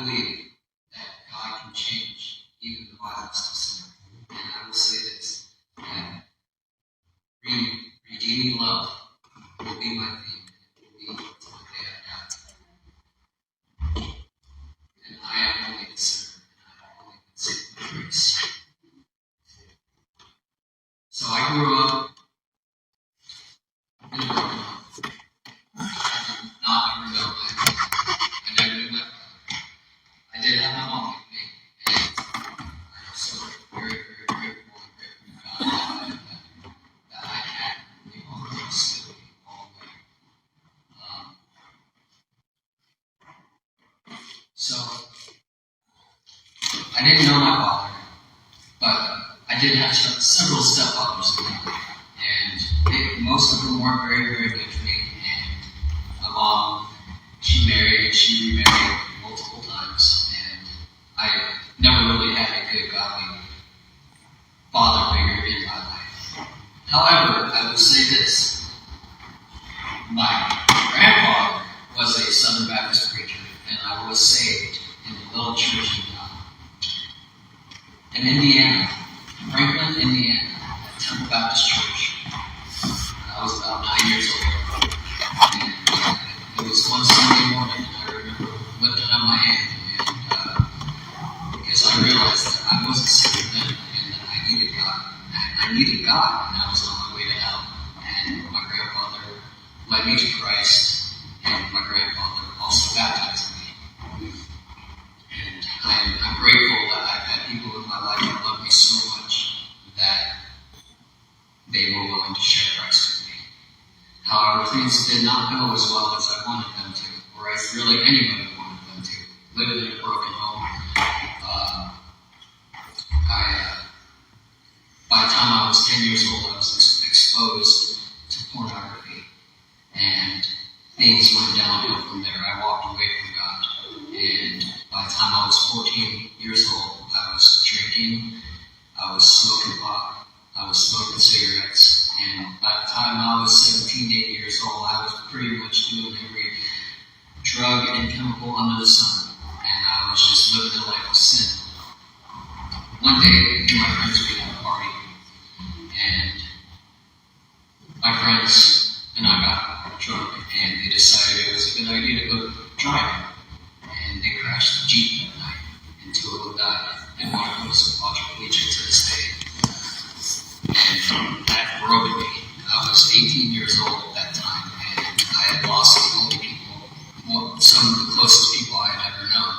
believe that God can change even the vilest of sinners. And I will say this, that redeeming love will be my theme. It will be until the day I die. And I am only the sinner, and I have only been saved by grace. So I grew up in a broken home. I did not ever know my mom. I never knew my father. I did have my mom with me, and I'm so very, very grateful and grateful to God that I had the honor still all the way. So I didn't know my father, but I did have several stepfathers in my life, and most of them weren't very, very good to me. And my mom, she married and she remarried multiple times, and I never really had a good godly father figure in my life. However, I will say this: my grandfather was a Southern Baptist preacher, and I was saved in a little church in Indiana, Franklin, Indiana, at Temple Baptist Church. I was about 9 years old, and it was one Sunday morning, and I remember lifting up my hand, and because I realized that I wasn't saved then, and that I needed God. I needed God, and I was on my way to hell. And my grandfather led me to Christ, and my grandfather also baptized me. And I'm grateful that I've had people in my life that love me so much that they were willing to share Christ with me. However, things did not go as well as I wanted them to, or as really anybody wanted them to. Living in a broken home. By the time I was 10 years old, I was exposed to pornography, and things went downhill from there. I walked away from God, and by the time I was 14 years old, I was drinking, I was smoking pot, I was smoking cigarettes, and by the time I was 17, 8 years old, I was pretty much doing every drug and chemical under the sun, and I was just living a life of sin. One day, me and my friends, we had a party, and my friends and I got drunk, and they decided it was a good idea to go driving, and they crashed the Jeep that night, and 2 of them died, and one of them was quadriplegic to this day. And that broke me. I was 18 years old at that time, and I had lost the only people, some of the closest people I had ever known,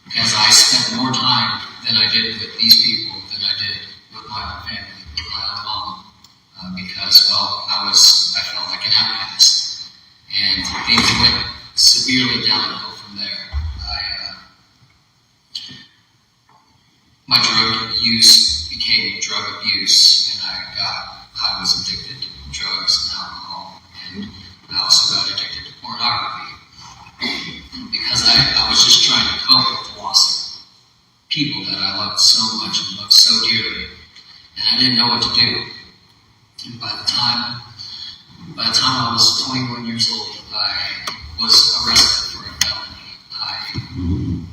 because I spent more time than I did with these people than I did with my own family, with my own mom, because, well, I felt like an outcast, and things went severely downhill from there. My drug use became drug abuse, and I was addicted to drugs and alcohol, and I also got addicted to pornography, because I was just trying to cope with the loss of people that I loved so much and loved so dearly, and I didn't know what to do. And by the time I was 21 years old, I was arrested for a felony. I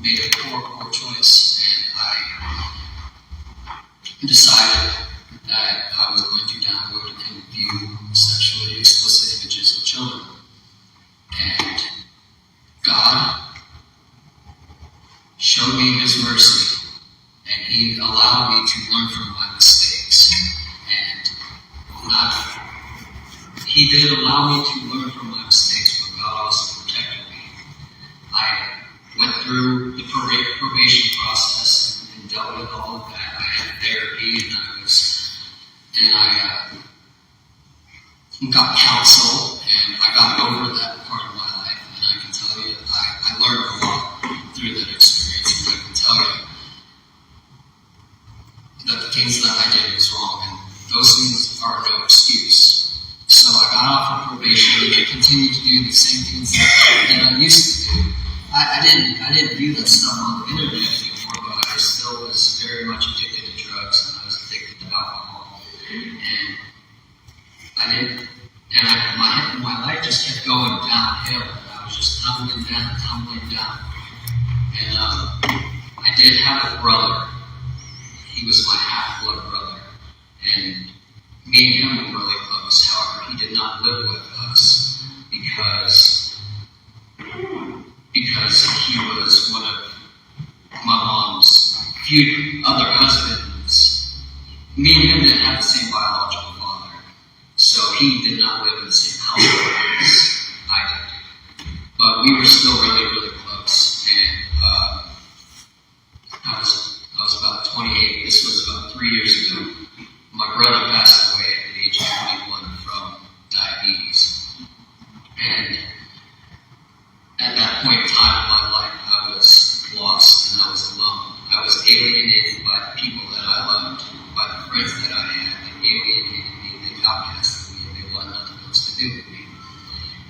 made a poor choice, and I decided that I was going to download and view sexually explicit images of children. And God showed me His mercy, and He allowed me to learn from my mistakes. And He did allow me to learn from my mistakes, but God also protected me. I went through the probation process and dealt with all of that. I had therapy, and I got counsel, and I got over that part of my life. And I can tell you, I learned a lot through that experience, and I can tell you that the things that I did was wrong, and those things are no excuse. So I got off of probation, and I continued to do the same things that I used to do. I didn't do that stuff on the internet anymore, but I still was very much addicted to drugs, and I was addicted to alcohol. And my life just kept going downhill, and I was just tumbling down. And I did have a brother. He was my half-blood brother. And me and him were really close. However, he did not live with us because he was one of my mom's few other husbands. Me and him didn't have the same biological father. So he did not live in the same household as I did. But we were still really, really close. And I was about 28. This was about 3 years ago. My brother passed away at the age of 21 from diabetes. And at that point in time in my life, I was lost and I was alone. I was alienated by the people that I loved, by the friends that I had. They alienated me, they outcasted me, and they wanted nothing else to do with me.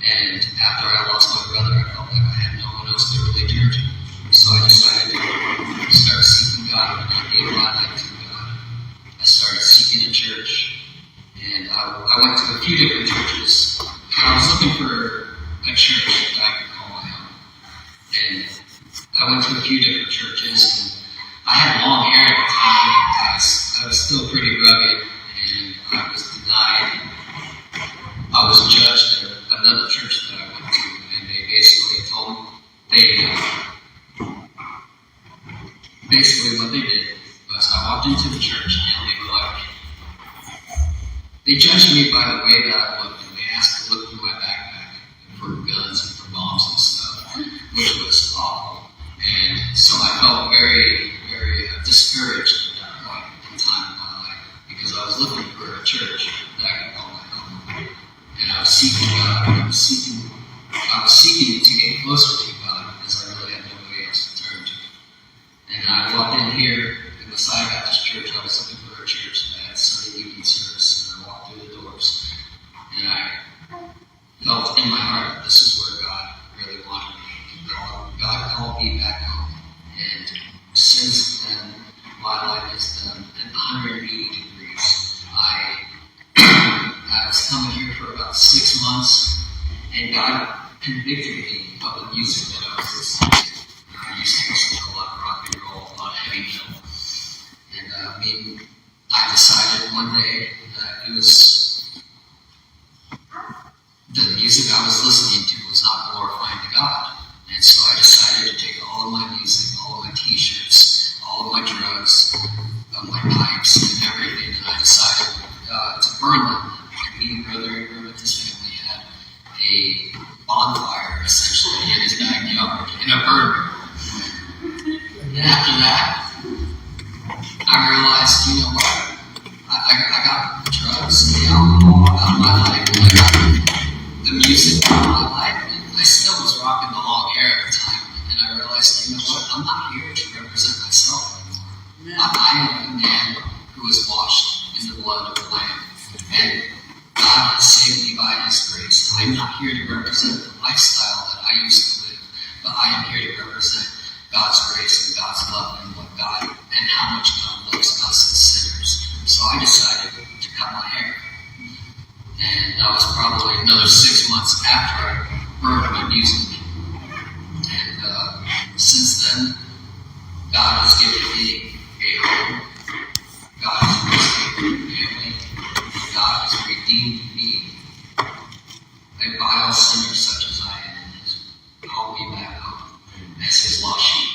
And after I lost my brother, I felt like I had no one else to really turn to. So I decided to start seeking God, and I gave my life to God. I started seeking a church, and I went to a few different churches. I was looking for a church that I could call my own. And I went to a few different churches, and I had long hair at the time. I was still pretty rugged, and I was denied. I was judged at another church that I went to, and they basically told me, basically what they did was I walked into the church, and they were like, they judged me by the way that I looked, and they asked to look through my backpack for guns and for bombs and stuff, which was awful. And so I felt very, very discouraged at that point in time in my life, because I was looking for a church that I could call my own. And I was seeking God, I was seeking to get closer to God, because I really had nobody else to turn to. And I walked in here in the Messiah Baptist Church. I was looking for a church that had Sunday evening service, and I walked through the doors, and I felt in my heart that this is where God really wanted me. God called me back home, and since then, my life has done 180 degrees. I was coming here for about 6 months, and God convicted me of the music that I was listening to. I used to listen to a lot of rock and roll, a lot of heavy metal. And I decided one day that it was the music I was listening to was not glorifying to God. And so I decided to take all of my music, all of my t-shirts, all of my drugs, my pipes, and everything, and I decided to burn them. Me and Brother Ingram with his family had a bonfire, essentially, in his backyard, in a burner. And after that, I realized, you know what, I got the drugs, the alcohol out of my life, and I got the music out of my life, and I still was rocking the long hair at the time, and I realized, you know what, I'm not here to represent myself anymore. I am a man who was washed in the blood of the Lamb, and God has saved me by His grace. I'm not here to represent the lifestyle that I used to live, but I am here to represent God's grace and God's love and what God and how much God loves us as sinners. So I decided to cut my hair. And that was probably another 6 months after I burned my music. And since then, God has given me a home. God has raised me a family. God has redeemed me. A vile sinner such as I am has called me back home as His lost sheep.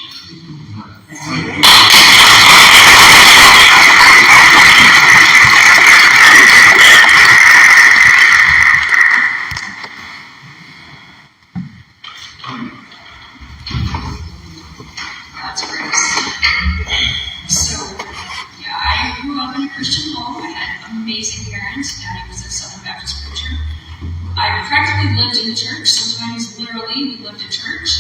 God's grace. So, yeah, I grew up in a Christian home. I had amazing parents. Daddy was a Southern Baptist preacher. I practically lived in the church. Sometimes, literally, we lived at church.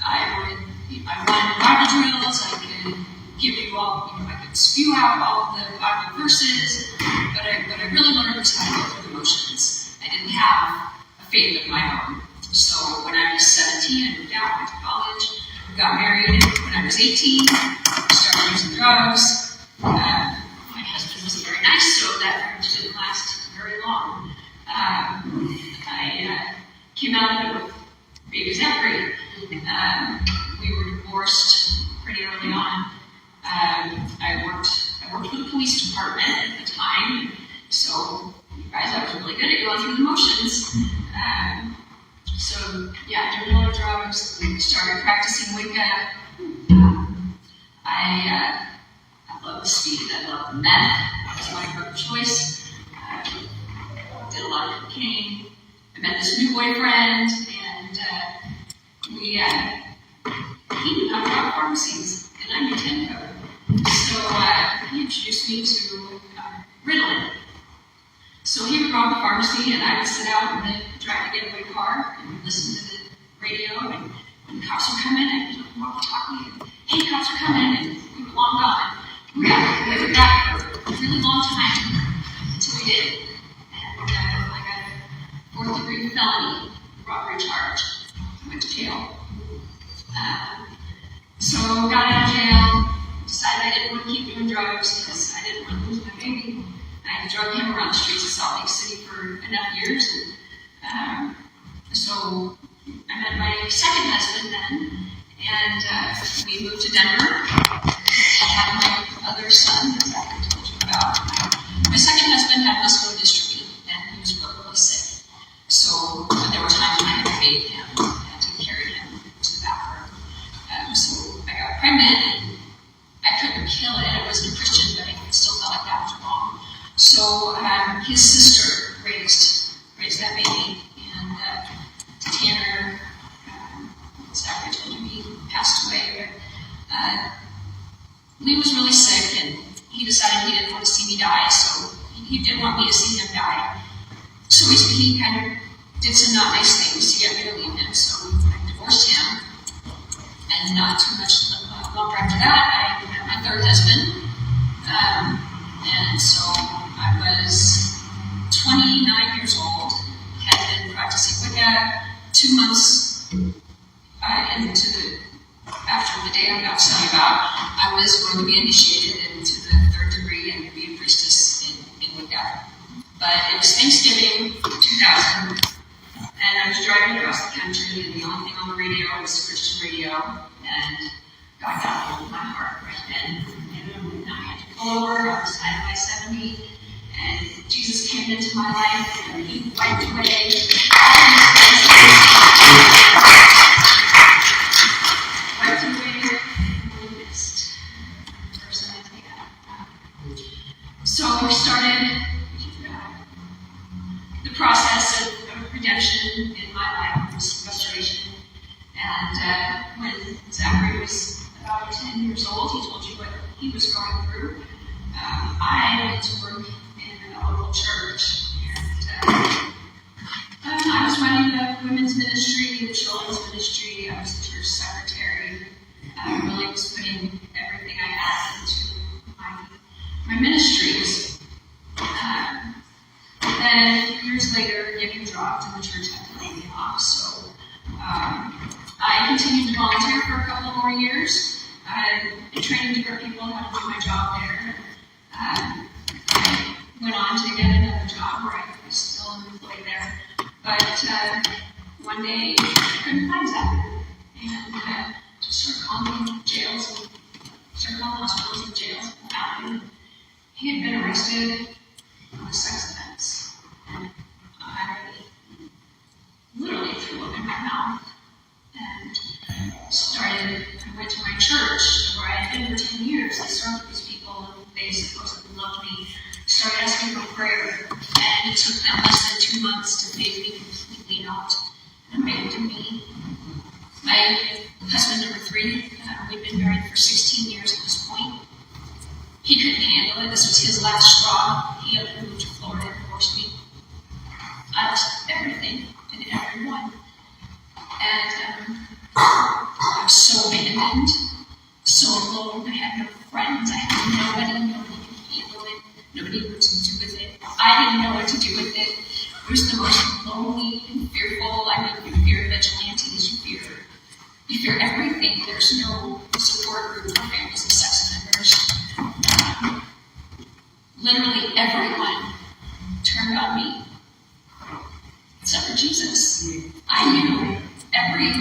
I wanted Bible drills. I could give you all, I could spew out all of the Bible verses, but I really wanted to kind of go through the motions. I didn't have a faith of my own. So when I was 17, I moved out, went to college, got married. When I was 18, started using drugs. My husband wasn't very nice, so that marriage didn't last very long. I came out of it with baby Zachary. We were divorced pretty early on. I worked for the police department at the time, so you guys, I was really good at going through the motions. So yeah, doing a lot of drugs, started practicing Wicca. I love the speed, I love the meth. That was my drug of choice. Did a lot of cocaine. I met this new boyfriend, and he knew how to rob pharmacies, and I'm a 10 code. So he introduced me to Ritalin. So he would rob a pharmacy, and I would sit out in the drive to getaway car and listen to the radio, and when the cops would come in, I'd be walkie-talkie, and hey, cops are coming, and we were long gone. We did that for a really long time until we did. And I got a 4th degree felony robbery charge. I went to jail. So got out of jail, decided I didn't want to keep doing drugs because I didn't want to lose my baby. I drug him around the streets of Salt Lake City for enough years. And so I met my second husband then, and we moved to Denver. I had my other son, that Zachary told you about. My second husband had muscular dystrophy, and he was really, really sick. So there were times when I had to bathe him, I had to carry him to the bathroom. So I got pregnant, and I couldn't kill it. I wasn't a Christian, but I still felt like that was wrong. So his sister raised that baby, and Tanner, Zachary told you, he passed away. But Lee was really sick, and he decided he didn't want to see me die, so he didn't want me to see him die. So he kind of did some not nice things to get me to leave him, so I divorced him. And not too much longer after that, I met my third husband. And so I was 29 years old, had been practicing Wicca 2 months after the day I'm about to tell you about. I was going to be initiated into the 3rd degree and be a priestess in Wicca. But it was Thanksgiving 2000, and I was driving across the country, and the only thing on the radio was Christian radio, and God got a hold of my heart right then. And I had to pull over on the side of I-70, and Jesus came into my life, and he wiped away all these things. Wiped away the mist. Person I think of. So we started the process of redemption in my life, restoration. And when Zachary was about 10 years old, he told you what he was going through. I went to work in a local church, and I was running the women's ministry, the children's ministry. I was the church secretary. I really was putting everything I had into my ministries. Then years later, giving dropped, and the church had to lay me off. So I continued to volunteer for a couple more years, training different people how to do my job there. I went on to get another job where I was still employed there. But one day, I couldn't find Zachary. And just started calling jails, and started calling hospitals and jails, and found him. He had been arrested on a sex offense. And I literally threw up in my mouth. And I went to my church where I had been for 10 years. I served with these people, and they supposedly loved me. Started asking for prayer, and it took them less than 2 months to make me completely not abandon me. My husband, number 3, we'd been married for 16 years at this point. He couldn't handle it. This was his last straw. He had moved to Florida and divorced me. I lost everything and everyone. And I was so abandoned, so alone. I had no friends. I had nobody. Nobody could handle it. Nobody knew what to do with it. I didn't know what to do with it. It was the most lonely and fearful. I mean, you fear vigilantes. You fear everything. There's no support group for families of sex offenders. Literally everyone turned on me, except for Jesus. I knew every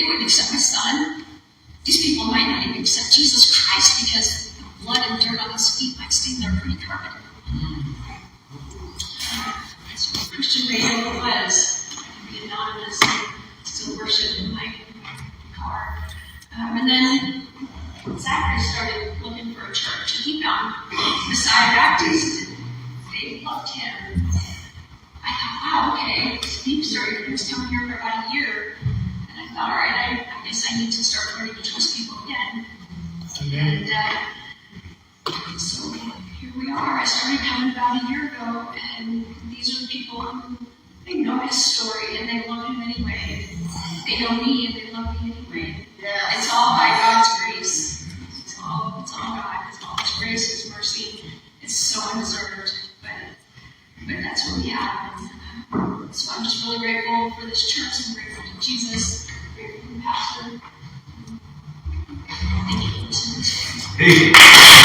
wouldn't accept my son. These people might not even accept Jesus Christ because the blood and dirt on his feet might stain their pretty carpet. That's what Christian radio was. I can be anonymous and still worship in my car. And then Zachary started looking for a church, and he found Messiah Baptist, and they loved him. I thought, wow, okay, he was coming here for about a year, and I thought, all right, I guess I need to start learning to trust people again. And so here we are. I started coming about a year ago, and these are the people who, they know his story, and they love him anyway. They know me, and they love me anyway. Yeah. It's all by God's grace. It's all God. It's all His grace, His mercy. It's so undeserved, but that's what we have. And, so I'm just really grateful for this church. I'm grateful to Jesus. I'm grateful to the pastor. Thank you for listening. Hey.